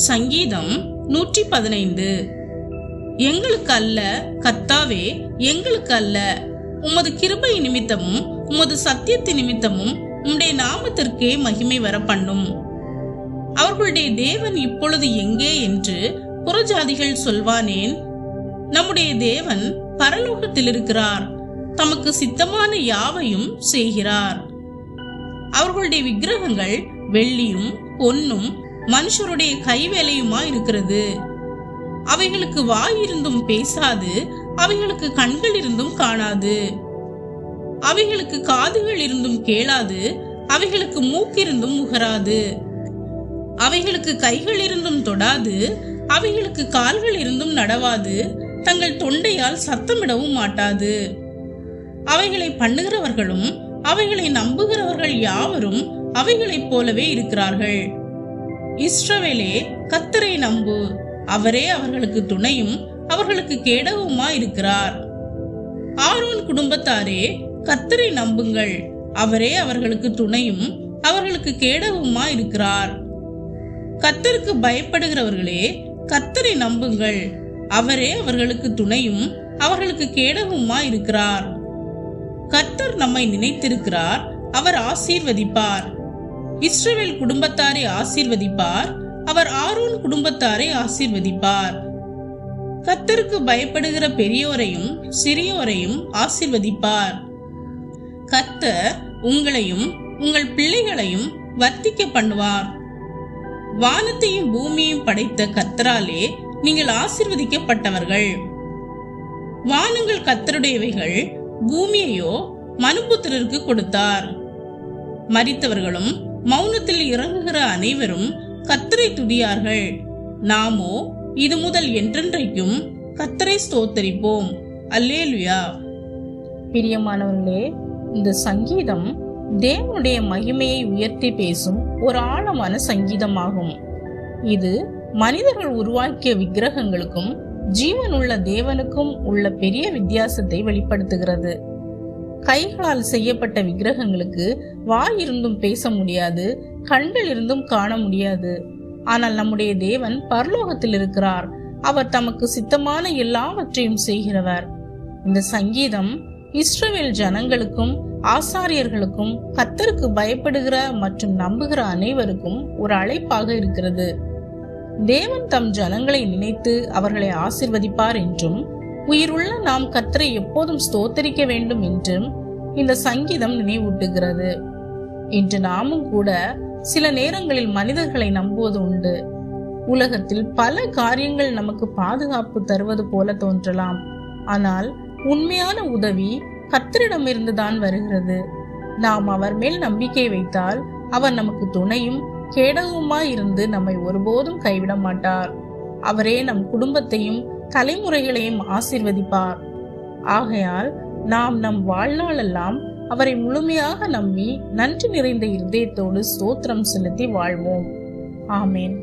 சங்கீதம் 115. எங்களுக்கு அல்ல கர்த்தாவே, எங்களுக்கு அல்ல, உமது கிருபை நிமித்தமும் உமது சத்தியத்தின் நிமித்தமும் உம்முடைய நாமத்திற்கே மகிமை வர பண்ணும். அவர்களுடைய தேவன் இப்பொழுது எங்கே என்று புறஜாதிகள் சொல்வானேன்? நம்முடைய தேவன் பரலோகத்தில் இருக்கிறார், தமக்கு சித்தமான யாவையும் செய்கிறார். அவர்களுடைய விக்கிரகங்கள் வெள்ளியும் பொன்னும் மனுஷருடைய கைவேலையுமா இருக்கிறது. அவைகளுக்கு வாய் இருந்தும் பேசாது, அவைகளுக்கு கண்கள் இருந்தும் காணாது, அவைகளுக்கு காதுகள் இருந்தும் கேளாது, அவைகளுக்கு மூக்கிருந்தும் முகராது, அவைகளுக்கு கைகள் இருந்தும் தொடாது, அவைகளுக்கு கால்கள் இருந்தும் நடவாது, தங்கள் தொண்டையால் சத்தமிடவும் மாட்டாது. அவைகளை பண்ணுகிறவர்களும் அவைகளை நம்புகிறவர்கள் யாவரும் அவைகளைப் போலவே இருக்கிறார்கள். இஸ்ரவேலே, கர்த்தரை நம்பு, அவரே அவர்களுக்கு துணையும் அவர்களுக்கு கேடகவுமா இருக்கிறார். ஆரோன் குடும்பத்தாரே, கர்த்தரை நம்புங்கள், அவரே அவர்களுக்கு துணையும் அவர்களுக்கு கேடகவுமா இருக்கிறார். கர்த்தருக்கு பயப்படுகிறவர்களே, கர்த்தரை நம்புங்கள், அவரே அவர்களுக்கு துணையும் அவர்களுக்கு கேடகவுமா இருக்கிறார். கர்த்தர் நம்மை நினைத்திருக்கிறார், அவர் ஆசீர்வதிப்பார். இஸ்ரவேல் குடும்பத்தாரை ஆசீர்வதிப்பார், அவர் ஆரோன் குடும்பத்தாரை ஆசீர்வதிப்பார். கர்த்தருக்கு பயப்படுகிற பெரியோரையும் சிறியோரையும் ஆசீர்வதிப்பார். கர்த்தர் உங்களையும் உங்கள் பிள்ளைகளையும் வர்த்திக்க பண்ணுவார். வானத்தையும் பூமியையும் படைத்த கர்த்தராலே நீங்கள் ஆசீர்வதிக்கப்பட்டவர்கள். வானங்கள் கர்த்தருடையவைகள், பூமியையோ மனுபுத்திரருக்கு கொடுத்தார். மரித்தவர்களும் மௌனத்தில் இறங்குகிற அனைவரும் கர்த்தரை துதியார்கள். நாமோ இது முதல் என்றென்றைக்கும் கர்த்தரை ஸ்தோத்தரிப்போம். அல்லேலுயா. பிரியமானவர்களே, இந்த சங்கீதம் தேவனுடைய மகிமையை உயர்த்தி பேசும் ஒரு ஆழமான சங்கீதமாகும். இது மனிதர்கள் உருவாக்கிய விக்கிரகங்களுக்கும் ஜீவனுள்ள தேவனுக்கும் உள்ள பெரிய வித்தியாசத்தை வெளிப்படுத்துகிறது. கைகளால் செய்யப்பட்ட விக்கிரகங்களுக்கு வாய் இருந்தும் பேச முடியாது, கண்கள் இருந்தும் காண முடியாது. ஆனால் நம்முடைய தேவன் பரலோகத்தில் இருக்கிறார், அவர் தமக்கு சித்தமான எல்லாவற்றையும் செய்கிறவர். இந்த சங்கீதம் இஸ்ரவேல் ஜனங்களுக்கும் ஆசாரியர்களுக்கும் கர்த்தருக்கு பயப்படுகிற மற்றும் நம்புகிற அனைவருக்கும் ஒரு அழைப்பாக இருக்கிறது. தேவன் தம் ஜனங்களை நினைத்து அவர்களை ஆசீர்வதிப்பார் என்றும், உயிருள்ள நாம் கர்த்தரை எப்போதும் ஸ்தோத்தரிக்க வேண்டும் என்றும் இந்த சங்கீதம் நினைவூட்டுகிறது. இன்று நாமும் கூட சில நேரங்களில் மனிதர்களை நம்புவது உண்டு. உலகத்தில் பல காரியங்கள் நமக்கு பாதுகாப்பு தருவது போல தோன்றலாம். ஆனால் உண்மையான உதவி கர்த்தரிடமிருந்துதான் வருகிறது. நாம் அவர் மேல் நம்பிக்கை வைத்தால் அவர் நமக்கு துணையும் கேடகவுமாய் இருந்து நம்மை ஒருபோதும் கைவிட மாட்டார். அவரே நம் குடும்பத்தையும் தலைமுறைகளையும் ஆசீர்வதிப்பார். ஆகையால் நாம் நம் வாழ்நாளெல்லாம் அவரை முழுமையாக நம்பி நன்றி நிறைந்த இருதயத்தோடு ஸ்தோத்திரம் செலுத்தி வாழ்வோம். ஆமேன்.